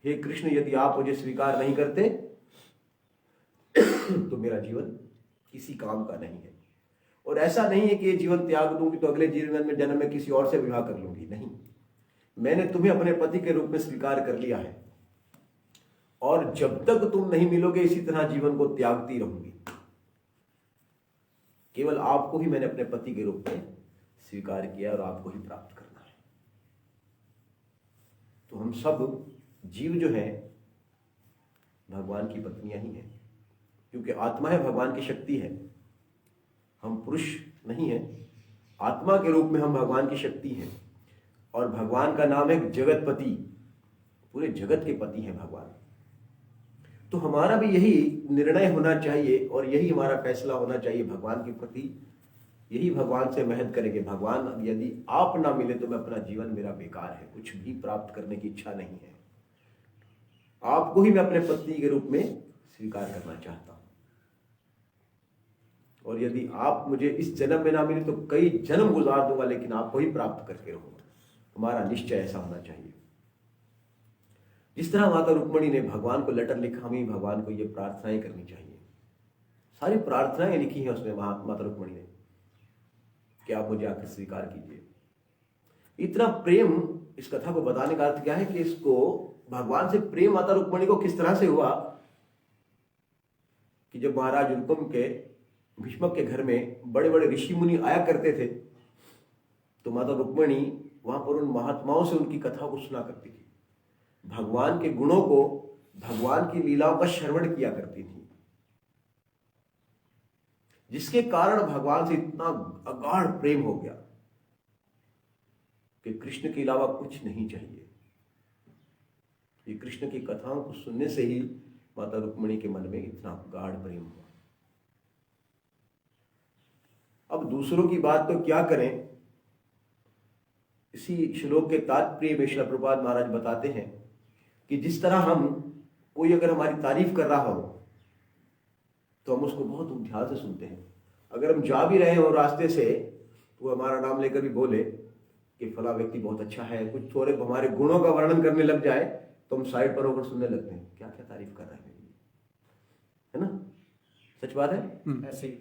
हे कृष्ण, यदि आप मुझे स्वीकार नहीं करते तो मेरा जीवन किसी काम का नहीं है। और ऐसा नहीं है कि ये जीवन त्याग दूंगी तो अगले जीवन में जन्म में किसी और से विवाह कर लूंगी, नहीं, मैंने तुम्हें अपने पति के रूप में स्वीकार कर लिया है, और जब तक तुम नहीं मिलोगे इसी तरह जीवन को त्यागती रहूंगी। केवल आपको ही मैंने अपने पति के रूप में स्वीकार किया और आपको ही प्राप्त करना है। तो हम सब जीव जो हैं भगवान की पत्नियां ही हैं, क्योंकि आत्मा है, भगवान की शक्ति है। हम पुरुष नहीं है, आत्मा के रूप में हम भगवान की शक्ति हैं, और भगवान का नाम है जगतपति, पूरे जगत के पति हैं भगवान। तो हमारा भी यही निर्णय होना चाहिए और यही हमारा फैसला होना चाहिए भगवान के प्रति, यही भगवान से मेहनत करेंगे, भगवान यदि आप ना मिले तो मैं अपना जीवन मेरा बेकार है, कुछ भी प्राप्त करने की इच्छा नहीं है, आपको ही मैं अपने पत्नी के रूप में स्वीकार करना चाहता हूं, और यदि आप मुझे इस जन्म में ना मिले तो कई जन्म गुजार दूंगा, लेकिन आपको ही प्राप्त करके रहूंगा। हमारा निश्चय ऐसा होना चाहिए। जिस तरह माता रुक्मणी ने भगवान को लेटर लिखा, हमें भगवान को ये प्रार्थनाएं करनी चाहिए। सारी प्रार्थनाएं लिखी हैं उसमें माता रुक्मणी ने कि आप मुझे आकर स्वीकार कीजिए। इतना प्रेम, इस कथा को बताने का अर्थ क्या है कि इसको भगवान से प्रेम माता रुक्मणी को किस तरह से हुआ कि जब महाराज रुक्म के भीष्मक के घर में बड़े बड़े ऋषि मुनि आया करते थे तो माता रुक्मणी वहां पर उन महात्माओं से उनकी कथा को सुना करती थी, भगवान के गुणों को, भगवान की लीलाओं का श्रवण किया करती थी, जिसके कारण भगवान से इतना अगाढ़ प्रेम हो गया कि कृष्ण के अलावा कुछ नहीं चाहिए। ये कृष्ण की कथाओं को सुनने से ही माता रुक्मणी के मन में इतना गाढ़ प्रेम हुआ। अब दूसरों की बात तो क्या करें, इसी श्लोक के तात्पर्य में श्रील प्रभुपाद महाराज बताते हैं कि जिस तरह हम, कोई अगर हमारी तारीफ कर रहा हो तो हम उसको बहुत ध्यान से सुनते हैं। अगर हम जा भी रहे हो रास्ते से तो वो हमारा नाम लेकर भी बोले कि फला व्यक्ति बहुत अच्छा है, कुछ थोड़े हमारे गुणों का वर्णन करने लग जाए तो हम साइड पर होकर सुनने लगते हैं, क्या क्या तारीफ कर रहा है ना, सच बात है। ऐसे ही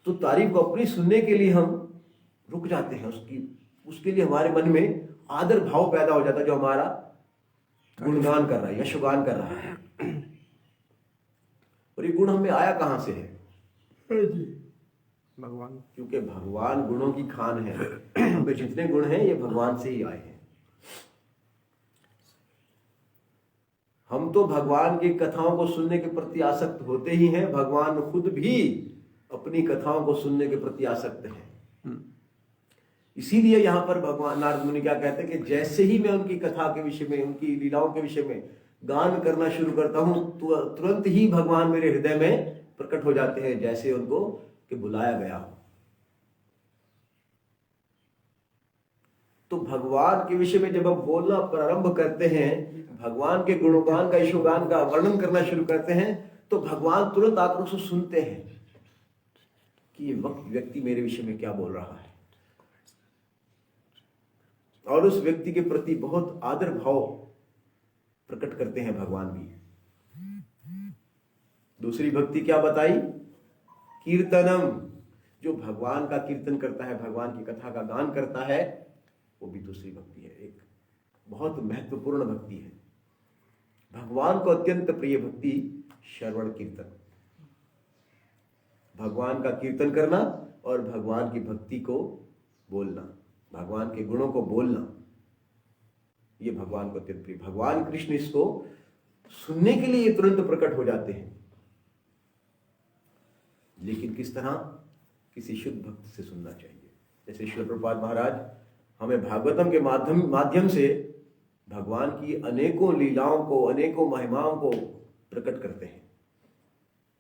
तो तारीफ को अपनी सुनने के लिए हम रुक जाते हैं, उसके लिए हमारे मन में आदर भाव पैदा हो जाता है, जो हमारा गुणगान कर रहा है, यशोगान कर रहा है। और ये गुण हमें आया कहां से है? भगवान। क्योंकि भगवान गुणों की खान है। हमें जितने गुण हैं ये भगवान से ही आए हैं। हम तो भगवान की कथाओं को सुनने के प्रति आसक्त होते ही हैं, भगवान खुद भी अपनी कथाओं को सुनने के प्रति आसक्त हैं। इसीलिए यहां पर भगवान नारद मुनि क्या कहते हैं कि जैसे ही मैं उनकी कथा के विषय में, उनकी लीलाओं के विषय में गान करना शुरू करता हूं, तो तुरंत ही भगवान मेरे हृदय में प्रकट हो जाते हैं, जैसे उनको कि बुलाया गया हो। तो भगवान के विषय में जब हम बोलना प्रारंभ करते हैं, भगवान के गुणगान का, यशोगान का वर्णन करना शुरू करते हैं, तो भगवान तुरंत आकर उसको सुनते हैं कि ये व्यक्ति मेरे विषय में क्या बोल रहा है, और उस व्यक्ति के प्रति बहुत आदर भाव प्रकट करते हैं भगवान भी। दूसरी भक्ति क्या बताई? कीर्तनम। जो भगवान का कीर्तन करता है, भगवान की कथा का गान करता है, वो भी दूसरी भक्ति है, एक बहुत महत्वपूर्ण भक्ति है। भगवान को अत्यंत प्रिय भक्ति श्रवण कीर्तन, भगवान का कीर्तन करना और भगवान की भक्ति को बोलना, भगवान के गुणों को बोलना, ये भगवान को अत्यंत प्रिय। भगवान कृष्ण इसको सुनने के लिए तुरंत प्रकट हो जाते हैं, लेकिन किस तरह? किसी शुद्ध भक्त से सुनना चाहिए। जैसे श्रील प्रभुपाद महाराज हमें भागवतम के माध्यम से भगवान की अनेकों लीलाओं को, अनेकों महिमाओं को प्रकट करते हैं।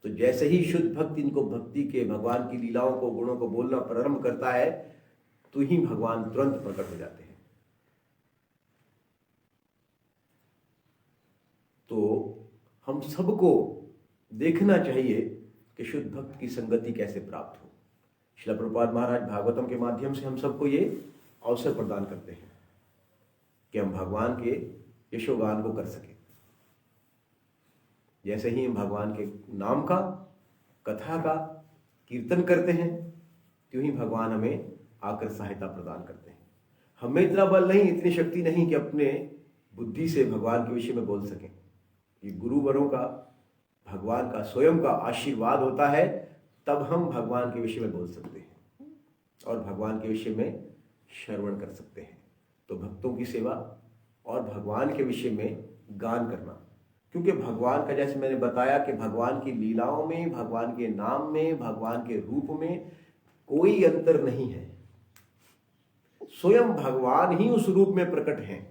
तो जैसे ही शुद्ध भक्त इनको भक्ति के, भगवान की लीलाओं को, गुणों को बोलना प्रारंभ करता है, तो ही भगवान तुरंत प्रकट हो जाते हैं। तो हम सबको देखना चाहिए कि शुद्ध भक्त की संगति कैसे प्राप्त हो। श्रील प्रभुपाद महाराज भागवतम के माध्यम से हम सबको ये अवसर प्रदान करते हैं कि हम भगवान के यशोगान को कर सकें। जैसे ही हम भगवान के नाम का, कथा का कीर्तन करते हैं, त्यों ही भगवान हमें आकर सहायता प्रदान करते हैं। हमें इतना बल नहीं, इतनी शक्ति नहीं कि अपने बुद्धि से भगवान के विषय में बोल सकें। ये गुरुवरों का, भगवान का स्वयं का आशीर्वाद होता है, तब हम भगवान के विषय में बोल सकते हैं और भगवान के विषय में श्रवण कर सकते हैं। तो भक्तों की सेवा और भगवान के विषय में गान करना, क्योंकि भगवान का, जैसे मैंने बताया कि भगवान की लीलाओं में, भगवान के नाम में, भगवान के रूप में कोई अंतर नहीं है। स्वयं भगवान ही उस रूप में प्रकट हैं।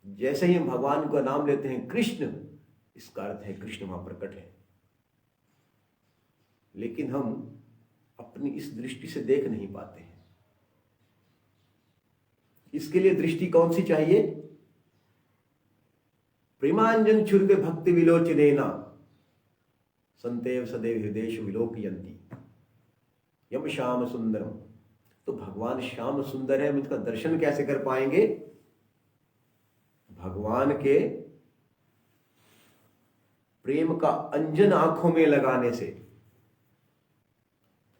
जैसे ही हम भगवान का नाम लेते हैं कृष्ण, इसका अर्थ है कृष्ण वहां प्रकट है। लेकिन हम अपनी इस दृष्टि से देख नहीं पाते हैं। इसके लिए दृष्टि कौन सी चाहिए? प्रेमांजन छुरित भक्ति विलोचनेना संतेव सदैव हृदयेषु विलोकयन्ति यम श्याम सुंदरम। तो भगवान श्याम सुंदर है, हम इसका दर्शन कैसे कर पाएंगे? भगवान के प्रेम का अंजन आंखों में लगाने से।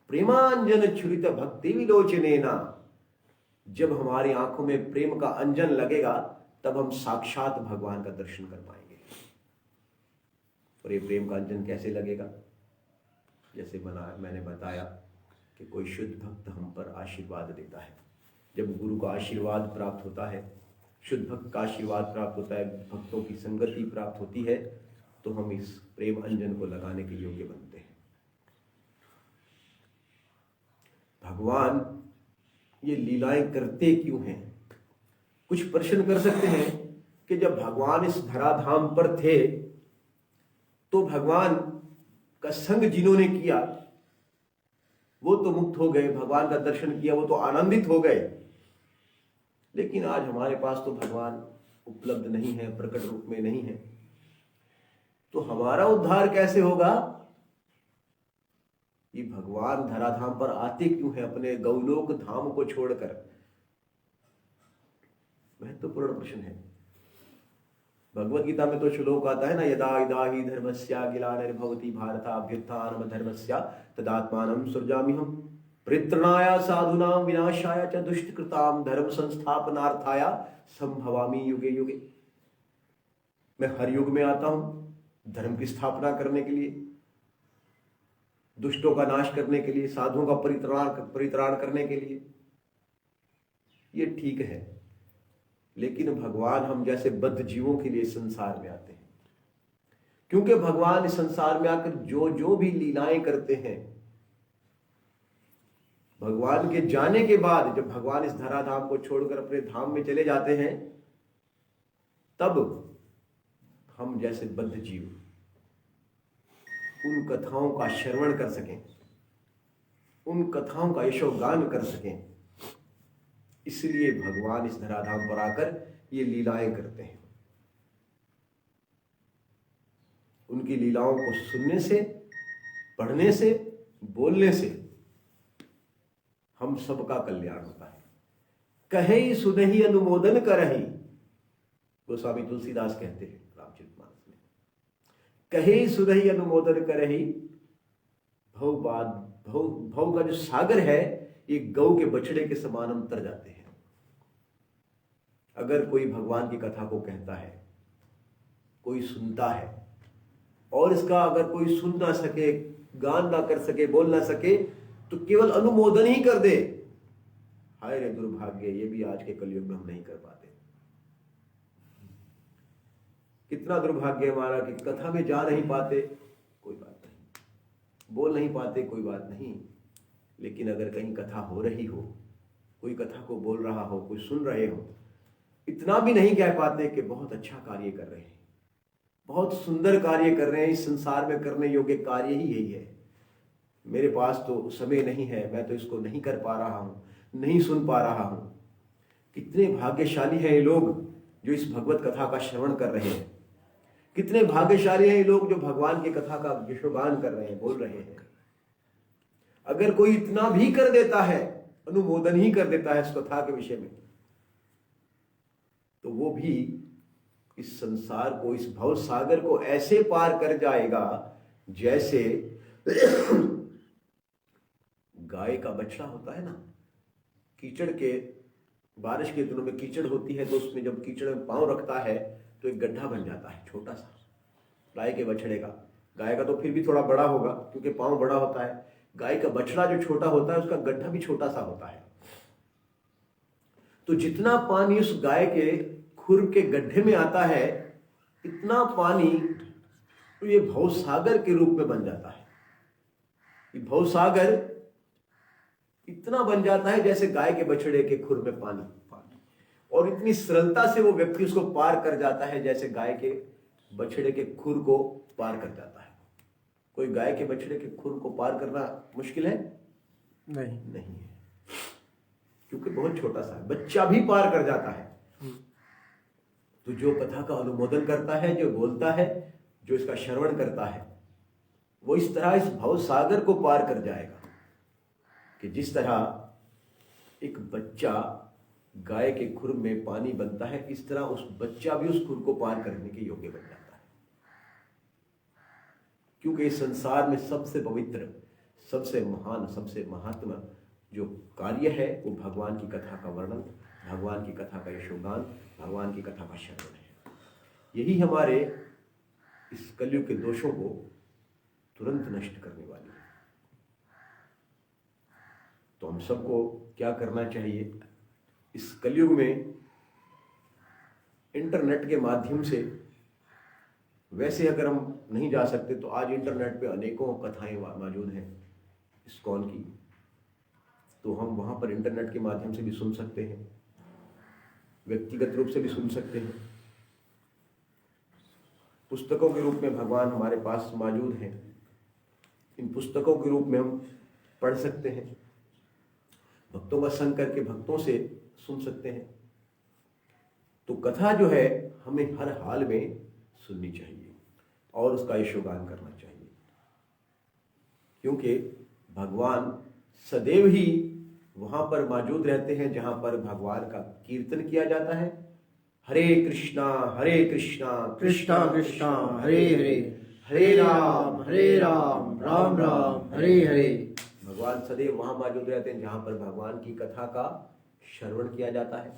प्रेमांजन छुरित भक्ति विलोचनेना, जब हमारी आंखों में प्रेम का अंजन लगेगा, तब हम साक्षात भगवान का दर्शन कर पाएंगे। और ये प्रेम का अंजन कैसे लगेगा? जैसे मैंने बताया कि कोई शुद्ध भक्त हम पर आशीर्वाद देता है। जब गुरु का आशीर्वाद प्राप्त होता है, शुद्ध भक्त का आशीर्वाद प्राप्त होता है, भक्तों की संगति प्राप्त होती है, तो हम इस प्रेम अंजन को लगाने के योग्य बनते हैं। भगवान ये लीलाएं करते क्यों हैं? कुछ प्रश्न कर सकते हैं कि जब भगवान इस धराधाम पर थे, तो भगवान का संग जिन्होंने किया वो तो मुक्त हो गए, भगवान का दर्शन किया वो तो आनंदित हो गए। लेकिन आज हमारे पास तो भगवान उपलब्ध नहीं है, प्रकट रूप में नहीं है, तो हमारा उद्धार कैसे होगा? ये भगवान धराधाम पर आते क्यों है अपने गौलोक धाम को छोड़कर? महत्वपूर्ण प्रश्न है। भगवत गीता में तो श्लोक आता है ना, यदा यदा हि धर्मस्य ग्लानिर्भवति भारत अभ्युत्थानं धर्मस्य तदात्मानं सृजाम्यहम् परित्राणाय साधूनां विनाशाय च दुष्टकृतां धर्म संस्थापनार्थाय संभवामि युगे युगे। मैं हर युग में आता हूं धर्म की स्थापना करने के लिए, दुष्टों का नाश करने के लिए, साधुओं का परित्राण करने के लिए। ये ठीक है, लेकिन भगवान हम जैसे बद्ध जीवों के लिए संसार में आते हैं, क्योंकि भगवान इस संसार में आकर जो जो भी लीलाएं करते हैं, भगवान के जाने के बाद जब भगवान इस धराधाम को छोड़कर अपने धाम में चले जाते हैं, तब हम जैसे बद्ध जीव उन कथाओं का श्रवण कर सकें, उन कथाओं का यशोगान कर सकें। इसलिए भगवान इस धराधाम पर आकर ये लीलाएं करते हैं। उनकी लीलाओं को सुनने से, पढ़ने से, बोलने से हम सबका कल्याण होता है। कहे सुनहि अनुमोदन करहि, गोस्वामी तुलसीदास कहते हैं रामचरितमानस में, कहे सुनहि अनुमोदन करहि। भव का जो सागर है ये गौ के बछड़े के समान हम तर जाते हैं। अगर कोई भगवान की कथा को कहता है, कोई सुनता है, और इसका अगर कोई सुन ना सके, गान ना कर सके, बोल ना सके, तो केवल अनुमोदन ही कर दे, हाय रे दुर्भाग्य, ये भी आज के कलयुग में हम नहीं कर पाते। कितना दुर्भाग्य हमारा कि कथा में जा नहीं पाते, कोई बात नहीं, बोल नहीं पाते, कोई बात नहीं, लेकिन अगर कहीं कथा हो रही हो, कोई कथा को बोल रहा हो, कोई सुन रहे हो, इतना भी नहीं कह पाते कि बहुत अच्छा कार्य कर रहे हैं, बहुत सुंदर कार्य कर रहे हैं, इस संसार में करने योग्य कार्य ही यही है, मेरे पास तो समय नहीं है, मैं तो इसको नहीं कर पा रहा हूं, नहीं सुन पा रहा हूं। कितने भाग्यशाली हैं ये लोग जो इस भगवत कथा का श्रवण कर रहे हैं, कितने भाग्यशाली हैं ये लोग जो भगवान की कथा का यशोगान कर रहे हैं, बोल रहे हैं। अगर कोई इतना भी कर देता है, अनुमोदन ही कर देता है इस कथा के विषय में, तो वो भी इस संसार को, इस भव सागर को ऐसे पार कर जाएगा जैसे गाय का बछड़ा होता है ना, कीचड़ के, बारिश के दिनों में कीचड़ होती है, तो उसमें जब कीचड़ में पांव रखता है तो एक गड्ढा बन जाता है छोटा सा, गाय के बछड़े का। गाय का तो फिर भी थोड़ा बड़ा होगा क्योंकि पांव बड़ा होता है, गाय का बछड़ा जो छोटा होता है उसका गड्ढा भी छोटा सा होता है। तो जितना पानी उस गाय के खुर के गड्ढे में आता है, इतना पानी तो ये भवसागर के रूप में बन जाता है। ये भवसागर इतना बन जाता है जैसे गाय के बछड़े के खुर में पानी, और इतनी सरलता से वो व्यक्ति उसको पार कर जाता है जैसे गाय के बछड़े के खुर को पार कर जाता है। कोई गाय के बछड़े के खुर को पार करना मुश्किल है? नहीं है, क्योंकि बहुत छोटा सा है, बच्चा भी पार कर जाता है। तो जो कथा का अनुमोदन करता है, जो बोलता है, जो इसका श्रवण करता है, वो इस तरह इस भव सागर को पार कर जाएगा कि जिस तरह एक बच्चा गाय के खुर में पानी बनता है, इस तरह उस बच्चा भी उस खुर को पार करने के योग्य बन जाता है। क्योंकि इस संसार में सबसे पवित्र, सबसे महान, सबसे महात्मा जो कार्य है वो भगवान की कथा का वर्णन, भगवान की कथा का यशोगान, भगवान की कथा का श्रवण है। यही हमारे इस कलयुग के दोषों को तुरंत नष्ट करने वाली है। तो हम सबको क्या करना चाहिए? इस कलयुग में इंटरनेट के माध्यम से, वैसे अगर हम नहीं जा सकते तो आज इंटरनेट पे अनेकों कथाएं मौजूद हैं इस्कॉन की, तो हम वहाँ पर इंटरनेट के माध्यम से भी सुन सकते हैं, व्यक्तिगत रूप से भी सुन सकते हैं। पुस्तकों के रूप में भगवान हमारे पास मौजूद हैं, इन पुस्तकों के रूप में हम पढ़ सकते हैं, भक्तों का संग करके भक्तों से सुन सकते हैं। तो कथा जो है हमें हर हाल में सुननी चाहिए और उसका यशोगान करना चाहिए, क्योंकि भगवान सदैव ही वहां पर मौजूद रहते हैं जहां पर भगवान का कीर्तन किया जाता है, हरे कृष्णा कृष्णा कृष्णा कृष्णा हरे हरे, हरे राम राम राम हरे हरे। भगवान सदैव वहां मौजूद रहते हैं जहां पर भगवान की कथा का श्रवण किया जाता है,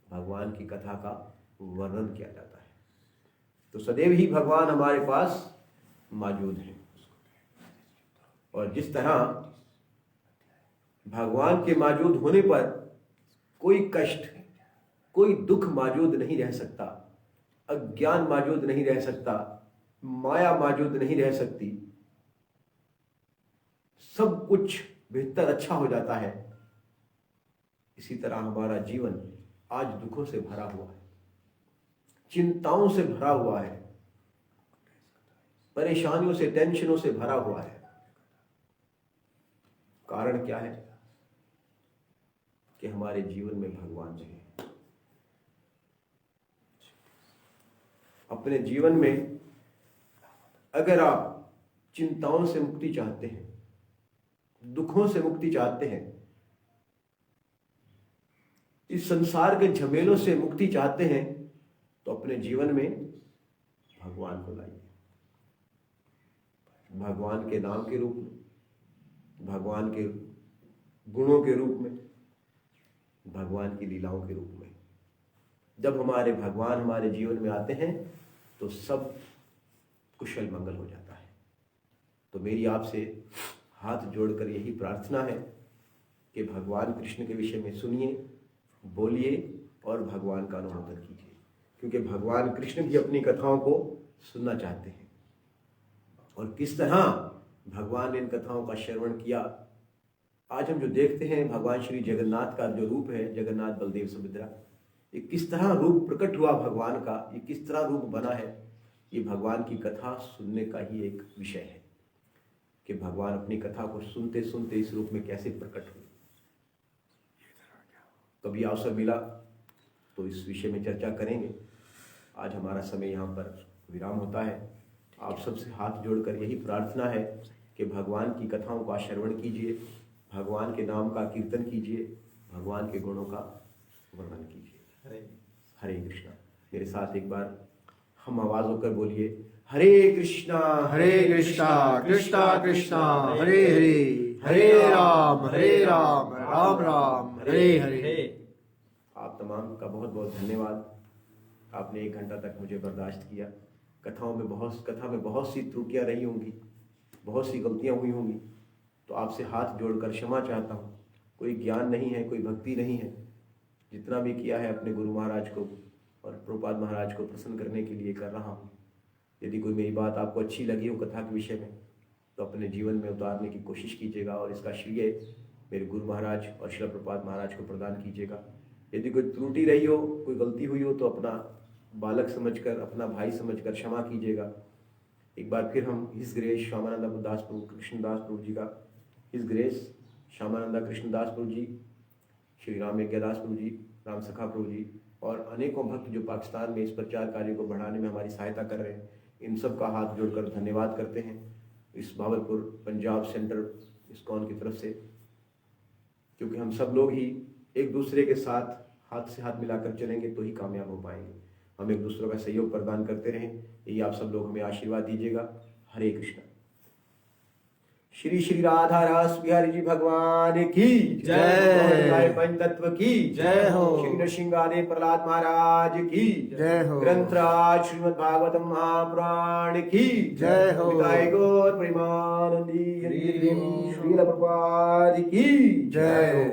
भगवान की कथा का वर्णन किया जाता है। तो सदैव ही भगवान हमारे पास मौजूद हैं। और जिस तरह भगवान के मौजूद होने पर कोई कष्ट, कोई दुख मौजूद नहीं रह सकता, अज्ञान मौजूद नहीं रह सकता, माया मौजूद नहीं रह सकती, सब कुछ बेहतर अच्छा हो जाता है। इसी तरह हमारा जीवन आज दुखों से भरा हुआ है, चिंताओं से भरा हुआ है, परेशानियों से, टेंशनों से भरा हुआ है। कारण क्या है? कि हमारे जीवन में भगवान नहीं है। अपने जीवन में अगर आप चिंताओं से मुक्ति चाहते हैं, दुखों से मुक्ति चाहते हैं, इस संसार के झमेलों से मुक्ति चाहते हैं, तो अपने जीवन में भगवान को लाइए। भगवान के नाम के रूप में, भगवान के गुणों के रूप में, भगवान की लीलाओं के रूप में। जब हमारे भगवान हमारे जीवन में आते हैं तो सब कुशल मंगल हो जाता है। तो मेरी आपसे हाथ जोड़कर यही प्रार्थना है कि भगवान कृष्ण के विषय में सुनिए, बोलिए और भगवान का अनुमोदन कीजिए, क्योंकि भगवान कृष्ण भी अपनी कथाओं को सुनना चाहते हैं। और किस तरह भगवान ने इन कथाओं का श्रवण किया, आज हम जो देखते हैं भगवान श्री जगन्नाथ का जो रूप है, जगन्नाथ बलदेव सुभद्रा, ये किस तरह रूप प्रकट हुआ भगवान का, ये किस तरह रूप बना है, ये भगवान की कथा सुनने का ही एक विषय है कि भगवान अपनी कथा को सुनते सुनते इस रूप में कैसे प्रकट हुए। कभी अवसर मिला तो इस विषय में चर्चा करेंगे। आज हमारा समय यहाँ पर विराम होता है। आप सबसे हाथ जोड़कर यही प्रार्थना है कि भगवान की कथाओं का श्रवण कीजिए, भगवान के नाम का कीर्तन कीजिए, भगवान के गुणों का वर्णन कीजिए। हरे कृष्णा। मेरे साथ एक बार हम आवाज होकर बोलिए, हरे कृष्णा कृष्णा कृष्णा हरे हरे, हरे राम राम राम हरे हरे। आप तमाम का बहुत बहुत धन्यवाद। आपने 1 घंटा तक मुझे बर्दाश्त किया। कथा में बहुत सी त्रुटियां रही होंगी, बहुत सी गलतियां हुई होंगी, तो आपसे हाथ जोड़कर क्षमा चाहता हूँ। कोई ज्ञान नहीं है, कोई भक्ति नहीं है। जितना भी किया है अपने गुरु महाराज को और प्रभुपाद महाराज को प्रसन्न करने के लिए कर रहा हूँ। यदि कोई मेरी बात आपको अच्छी लगी हो कथा के विषय में, तो अपने जीवन में उतारने की कोशिश कीजिएगा और इसका श्रेय मेरे गुरु महाराज और श्रील प्रभुपाद महाराज को प्रदान कीजिएगा। यदि कोई त्रुटि रही हो, कोई गलती हुई हो, तो अपना बालक समझकर, अपना भाई समझकर क्षमा कीजिएगा। एक बार फिर हम हिज ग्रेस श्यामानंदा दास प्रभु कृष्णदास प्रभु जी का, हिज ग्रेस श्यामानंदा कृष्णदास प्रभु जी, श्री राम यज्ञदास प्रभु जी, राम सखा प्रभु जी और अनेकों भक्त जो पाकिस्तान में इस प्रचार कार्य को बढ़ाने में हमारी सहायता कर रहे हैं, इन सब का हाथ जोड़कर धन्यवाद करते हैं इस भावलपुर पंजाब सेंटर इस्कॉन की तरफ से, क्योंकि हम सब लोग ही एक दूसरे के साथ हाथ से हाथ मिलाकर चलेंगे तो ही कामयाब हो पाएंगे। हम एक दूसरों का सहयोग प्रदान करते रहें, यही आप सब लोग हमें आशीर्वाद दीजिएगा। हरे कृष्ण। श्री श्री राधा रास बिहारी जी भगवान की जय। पंचतत्व की जय हो। श्री नृसिंहादि प्रहलाद महाराज की जय हो। ग्रंथराज श्रीमद् भागवतम महापुराण की जय हो। निताय गौर प्रेमानंदी श्रील प्रभुपाद की जय हो।